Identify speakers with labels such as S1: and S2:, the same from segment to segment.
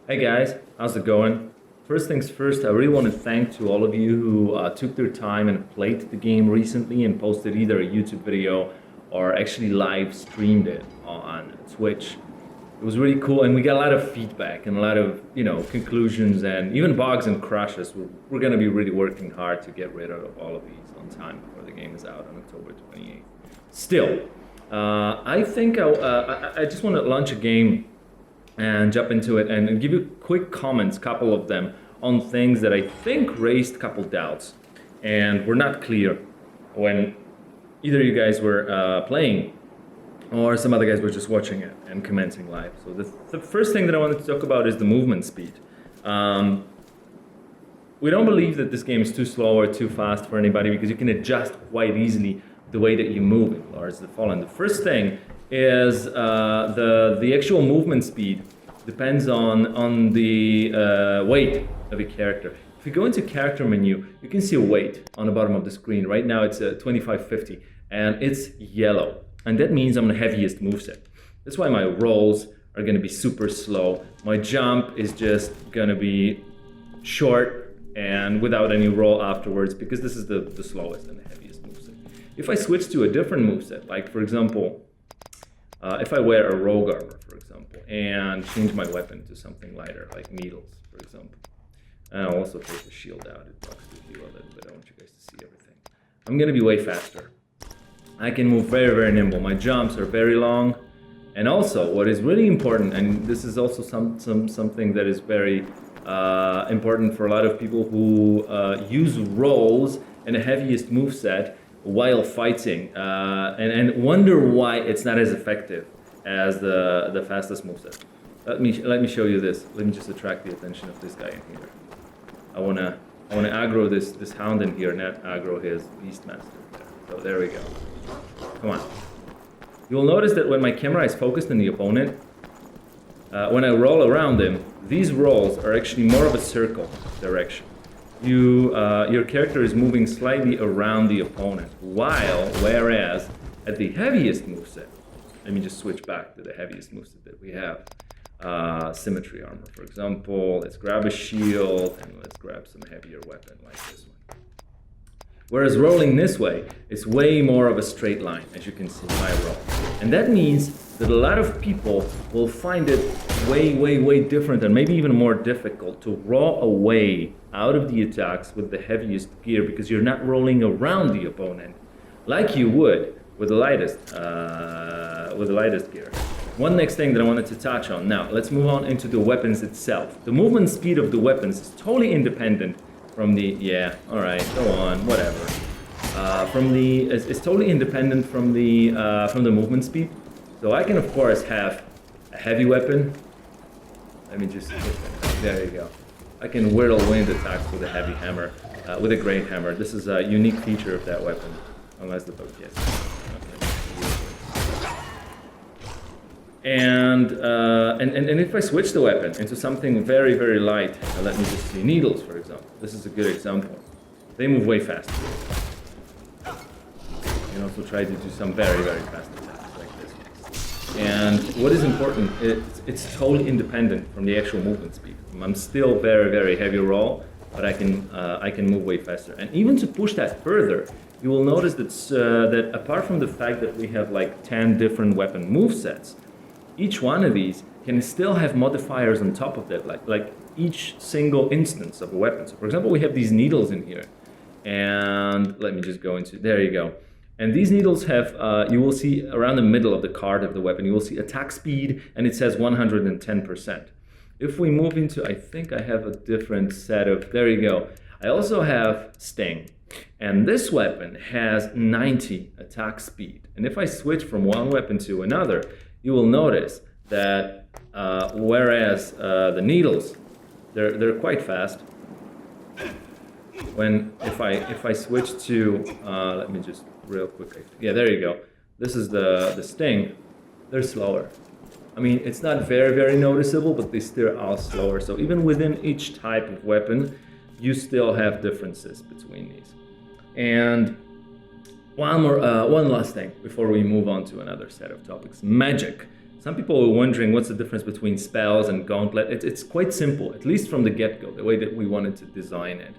S1: Hey guys, how's it going? First things first, I really want to thank to all of you who took their time and played the game recently and posted either a YouTube video or actually live streamed it on Twitch. It was really cool, and we got a lot of feedback and a lot of conclusions and even bugs and crashes. We're going to be really working hard to get rid of all of these on time before the game is out on October 28th. Still, I think I just want to launch a game and jump into it and give you quick comments, couple of them, on things that I think raised a couple doubts and were not clear when either you guys were playing or some other guys were just watching it and commenting live. So the first thing that I wanted to talk about is the movement speed. We don't believe that this game is too slow or too fast for anybody because you can adjust quite easily the way that you move in Lords of the Fallen. The first thing is the actual movement speed depends on the weight of a character. If you go into character menu, you can see a weight on the bottom of the screen. Right now it's 2550 and it's yellow. And that means I'm the heaviest moveset. That's why my rolls are gonna be super slow. My jump is just gonna be short and without any roll afterwards because this is the slowest and the heaviest moveset. If I switch to a different moveset, like for example, if I wear a rogue armor, for example, and change my weapon to something lighter, like needles, for example, and I'll also take the shield out, it blocks the view a little bit, I want you guys to see everything. I'm gonna be way faster. I can move very, very nimble. My jumps are very long. And also, what is really important, and this is also something that is very important for a lot of people who use rolls and the heaviest moveset while fighting, and wonder why it's not as effective as the fastest moveset. Let me show you this. Let me just attract the attention of this guy in here. I wanna aggro this hound in here, not aggro his Beastmaster. So there we go. Come on. You'll notice that when my camera is focused on the opponent, when I roll around him, these rolls are actually more of a circle direction. Your character is moving slightly around the opponent, whereas at the heaviest moveset, let me just switch back to the heaviest moveset that we have. Symmetry armor, for example. Let's grab a shield and let's grab some heavier weapon like this one. Whereas rolling this way is way more of a straight line, as you can see in my roll. And that means that a lot of people will find it way, way, way different and maybe even more difficult to roll away out of the attacks with the heaviest gear because you're not rolling around the opponent like you would with the lightest gear. One next thing that I wanted to touch on. Now, let's move on into the weapons itself. The movement speed of the weapons is totally independent from the, alright, go on, whatever. It's totally independent from the movement speed. So I can of course have a heavy weapon. Let me just, there you go. I can whirl wind attacks with a heavy hammer, with a great hammer. This is a unique feature of that weapon, unless the book, yes. And if I switch the weapon into something very, very light, let me just see, needles, for example. This is a good example. They move way faster. You can also try to do some very, very fast attacks like this. And what is important, it's totally independent from the actual movement speed. I'm still very, very heavy roll, but I can move way faster. And even to push that further, you will notice that apart from the fact that we have like 10 different weapon movesets, each one of these can still have modifiers on top of that, like each single instance of a weapon. So for example, we have these needles in here. And let me just go into, there you go. And these needles have, you will see around the middle of the card of the weapon, you will see attack speed, and it says 110%. If we move into, I think I have a different set of, there you go. I also have Sting. And this weapon has 90 attack speed. And if I switch from one weapon to another, you will notice that whereas the needles, they're quite fast. If I switch to let me just real quick, yeah, there you go. This is the Sting. They're slower. I mean, it's not very, very noticeable, but they still are slower. So even within each type of weapon, you still have differences between these. And one last thing before we move on to another set of topics. Magic. Some people are wondering what's the difference between spells and gauntlet. It's quite simple, at least from the get-go, the way that we wanted to design it.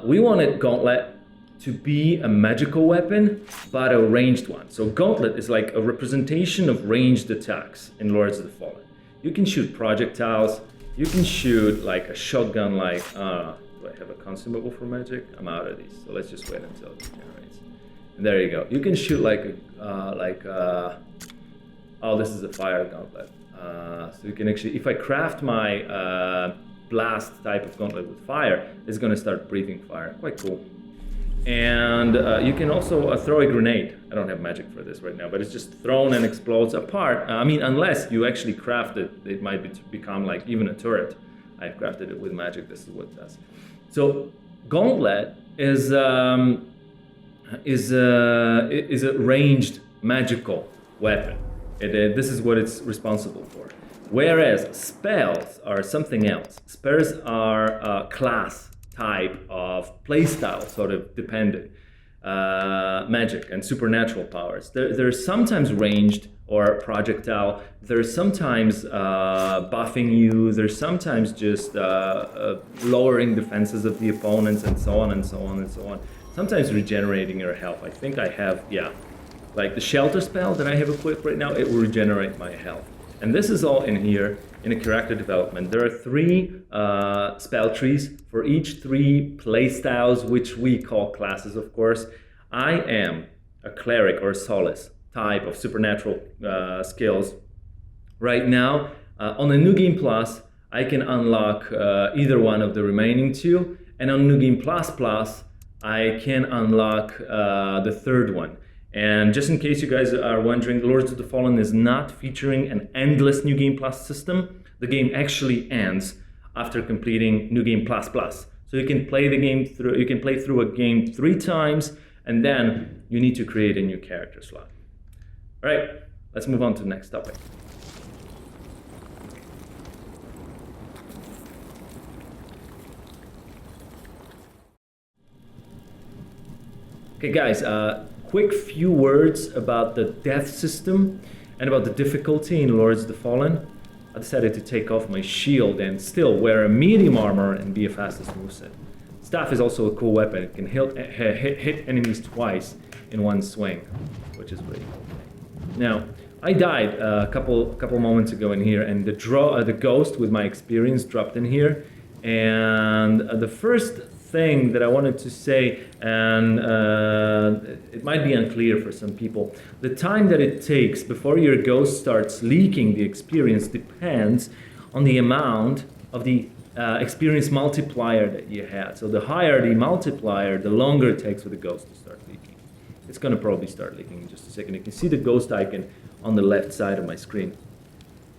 S1: We wanted gauntlet to be a magical weapon, but a ranged one. So gauntlet is like a representation of ranged attacks in Lords of the Fallen. You can shoot projectiles, you can shoot like a shotgun, like, do I have a consumable for magic? I'm out of these, so let's just wait until it generates. And there you go. You can shoot oh, this is a fire gauntlet. So you can actually, if I craft my blast type of gauntlet with fire, it's gonna start breathing fire. Quite cool. And you can also throw a grenade. I don't have magic for this right now, but it's just thrown and explodes apart. I mean, unless you actually craft it, it might become like even a turret. I've crafted it with magic. This is what it does. So gauntlet is a ranged magical weapon. This is what it's responsible for. Whereas spells are something else. Spells are a class type of playstyle, sort of dependent magic and supernatural powers. They're sometimes ranged or projectile. They're sometimes buffing you. They're sometimes just lowering defenses of the opponents, and so on and so on and so on. Sometimes regenerating your health. I think I have, like the shelter spell that I have equipped right now, it will regenerate my health. And this is all in here in a character development. There are 3 spell trees for each 3 playstyles, which we call classes, of course. I am a cleric or solace type of supernatural skills. Right now, on the New Game Plus, I can unlock either one of the remaining 2, and on New Game Plus Plus, I can unlock the 3rd one. And just in case you guys are wondering, Lords of the Fallen is not featuring an endless New Game Plus system. The game actually ends after completing New Game Plus Plus. So you can play the game through. You can play through a game 3 times, and then you need to create a new character slot. All right, let's move on to the next topic. Okay, guys. Quick few words about the death system and about the difficulty in Lords of the Fallen. I decided to take off my shield and still wear a medium armor and be a fastest moveset. Staff is also a cool weapon. It can hit enemies twice in one swing, which is pretty cool. Now, I died a couple moments ago in here, and the ghost with my experience dropped in here. And the first thing that I wanted to say, and it might be unclear for some people, the time that it takes before your ghost starts leaking the experience depends on the amount of the experience multiplier that you had. So the higher the multiplier, the longer it takes for the ghost to start leaking. It's going to probably start leaking in just a second. You can see the ghost icon on the left side of my screen.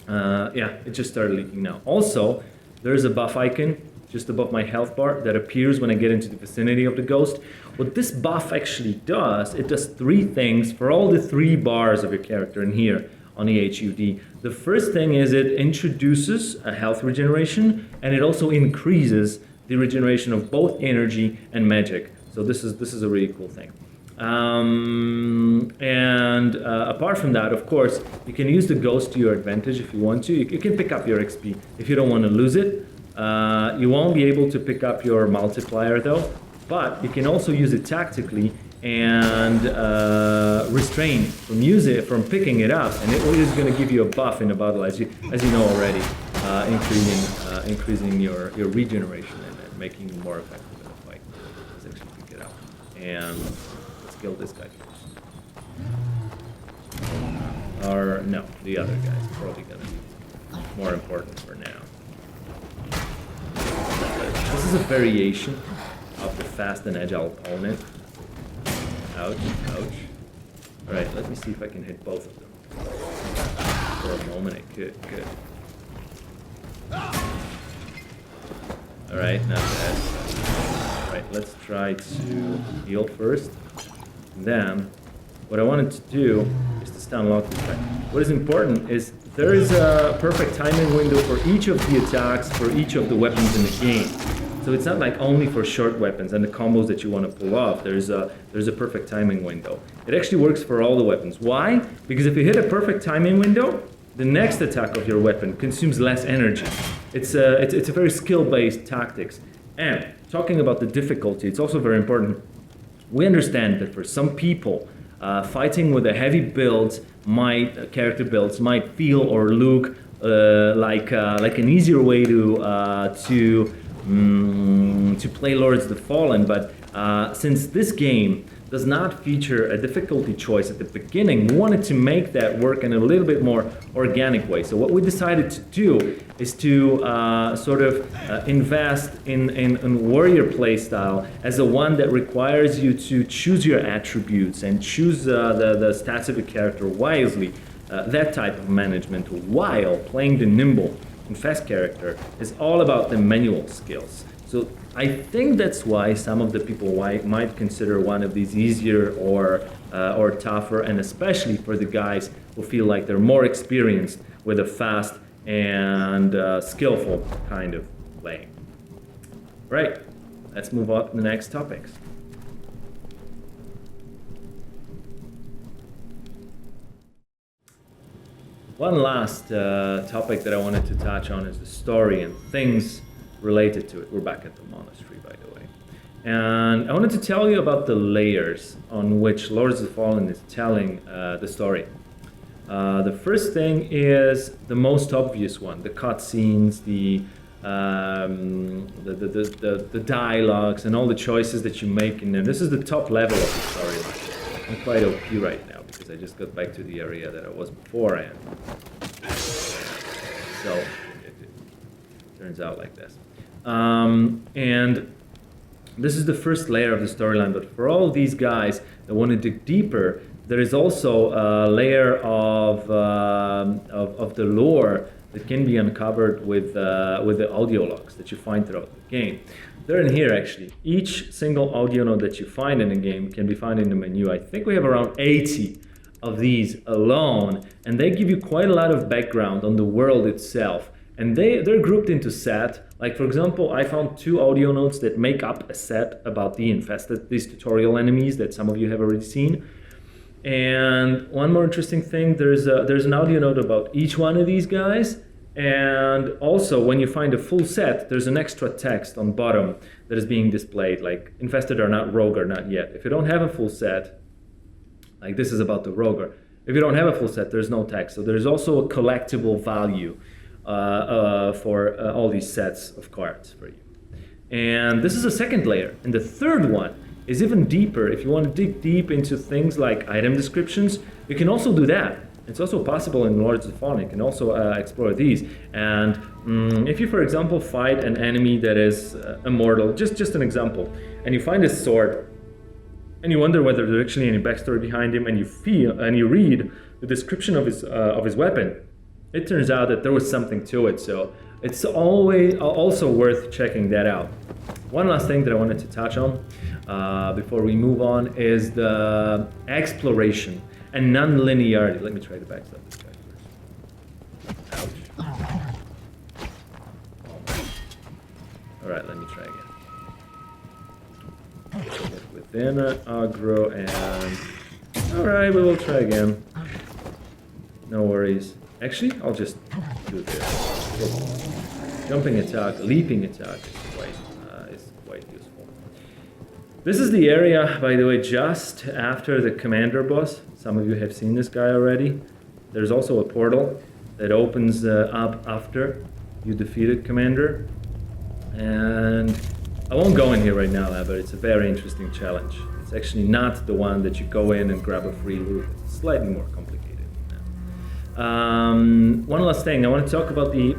S1: It just started leaking now. Also, there's a buff icon just above my health bar that appears when I get into the vicinity of the ghost. What this buff actually does, it does 3 things for all the 3 bars of your character in here on the HUD. The first thing is it introduces a health regeneration, and it also increases the regeneration of both energy and magic. So this is a really cool thing. Apart from that, of course, you can use the ghost to your advantage if you want to. You can pick up your XP if you don't want to lose it. You won't be able to pick up your multiplier though, but you can also use it tactically and restrain from picking it up, and it is going to give you a buff in a battle, as you know already, increasing your regeneration and making you more effective in a fight. Let's actually pick it up, and let's kill this guy first. Or no, the other guy's probably going to be more important for now. This is a variation of the fast and agile opponent. Ouch, ouch. Alright, let me see if I can hit both of them. For a moment I could, good. Alright, not bad. Alright, let's try to heal first. And then, what I wanted to do is to stun lock this guy. What is important is there is a perfect timing window for each of the attacks for each of the weapons in the game. So it's not like only for short weapons and the combos that you want to pull off. There's a perfect timing window. It actually works for all the weapons. Why? Because if you hit a perfect timing window, the next attack of your weapon consumes less energy. It's a very skill-based tactics. And talking about the difficulty, it's also very important. We understand that for some people, fighting with a heavy build character builds might feel or look like an easier way to play Lords of the Fallen, but since this game does not feature a difficulty choice at the beginning, we wanted to make that work in a little bit more organic way. So what we decided to do is to invest in warrior playstyle as the one that requires you to choose your attributes and choose the stats of your character wisely. That type of management, while playing the nimble and fast character, is all about the manual skills. So I think that's why some of the people might consider one of these easier or tougher, and especially for the guys who feel like they're more experienced with a fast and skillful kind of playing. Right, let's move on to the next topics. One last topic that I wanted to touch on is the story and things related to it. We're back at the monastery, by the way. And I wanted to tell you about the layers on which Lords of the Fallen is telling the story. The first thing is the most obvious one, the cutscenes, the dialogues, and all the choices that you make in there. This is the top level of the storyline. I'm quite OP right now because I just got back to the area that I was before, and so it turns out like this. And this is the first layer of the storyline, but for all these guys that want to dig deeper, there is also a layer of the lore that can be uncovered with the audio logs that you find throughout the game. They're in here actually. Each single audio note that you find in the game can be found in the menu. I think we have around 80 of these alone, and they give you quite a lot of background on the world itself. And they're grouped into set. Like for example, I found 2 audio notes that make up a set about the infested, these tutorial enemies that some of you have already seen. And one more interesting thing, there's an audio note about each one of these guys. And also, when you find a full set, there's an extra text on bottom that is being displayed, like infested or not, rogue or not yet. If you don't have a full set, like this is about the rogue. If you don't have a full set, there's no text. So there's also a collectible value for all these sets of cards for you. And this is a second layer. And the third one is even deeper. If you want to dig deep into things like item descriptions, you can also do that. It's also possible in Lords of the Fallen. You can also explore these. And if you, for example, fight an enemy that is immortal, just an example, and you find his sword, and you wonder whether there's actually any backstory behind him, and you read the description of his weapon, it turns out that there was something to it. So it's always also worth checking that out. One last thing that I wanted to touch on before we move on is the exploration and non-linearity. Let me try to backstab this guy first. Ouch. Alright, let me try again. Get within aggro and... Alright, we will try again. No worries. Actually, I'll just do this. Jumping attack, leaping attack is quite useful. This is the area, by the way, just after the commander boss. Some of you have seen this guy already. There's also a portal that opens up after you defeated commander. And I won't go in here right now, but it's a very interesting challenge. It's actually not the one that you go in and grab a free loot. It's slightly more complicated than that. One last thing, I want to talk about the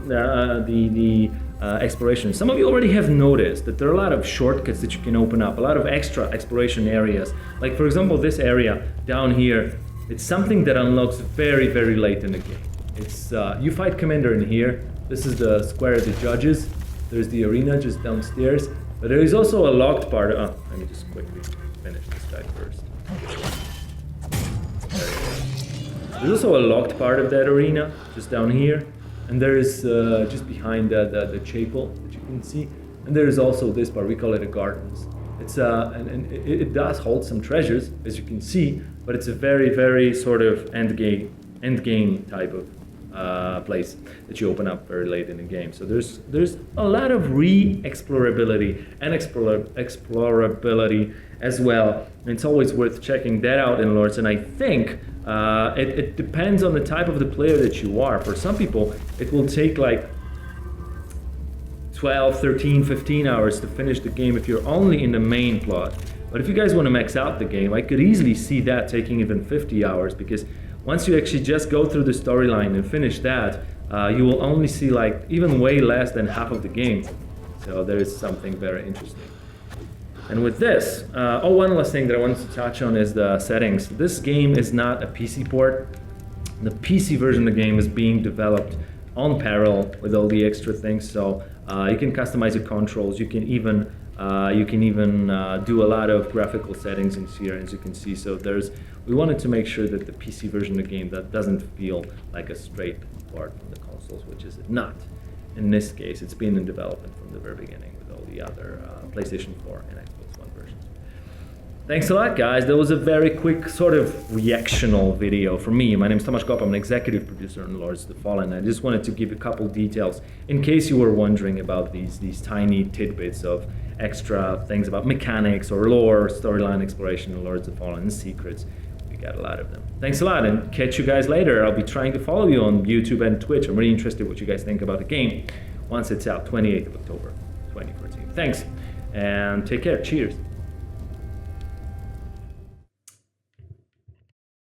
S1: exploration. Some of you already have noticed that there are a lot of shortcuts that you can open up, a lot of extra exploration areas. Like for example, this area down here, it's something that unlocks very, very late in the game. It's you fight commander in here. This is the square of the judges. There's the arena just downstairs. But there is also a locked part. Let me just quickly finish this guy first. There's also a locked part of that arena just down here. And there is just behind the chapel that you can see. And there is also this part, we call it the gardens. it does hold some treasures, as you can see, but it's a very, very sort of end game type of place that you open up very late in the game. So there's a lot of re-explorability and explorability as well. And it's always worth checking that out in Lords. And I think it depends on the type of the player that you are. For some people, it will take like 12, 13, 15 hours to finish the game if you're only in the main plot. But if you guys want to max out the game, I could easily see that taking even 50 hours, because once you actually just go through the storyline and finish that, you will only see like even way less than half of the game. So there is something very interesting. And with this, one last thing that I wanted to touch on is the settings. This game is not a PC port. The PC version of the game is being developed on parallel with all the extra things. So you can customize your controls. You can even do a lot of graphical settings in here, as you can see. So we wanted to make sure that the PC version of the game that doesn't feel like a straight port from the consoles, which is not. In this case, it's been in development from the very beginning with all the other PlayStation 4 and Xbox One versions. Thanks a lot, guys. That was a very quick sort of reactional video from me. My name is Tomasz Kopp. I'm an executive producer on Lords of the Fallen. I just wanted to give a couple details in case you were wondering about these tiny tidbits of extra things about mechanics or lore, storyline exploration in Lords of the Fallen, and secrets. We got a lot of them. Thanks a lot, and catch you guys later. I'll be trying to follow you on YouTube and Twitch. I'm really interested in what you guys think about the game once it's out, 28th of October, 2014. Thanks, and take care. Cheers.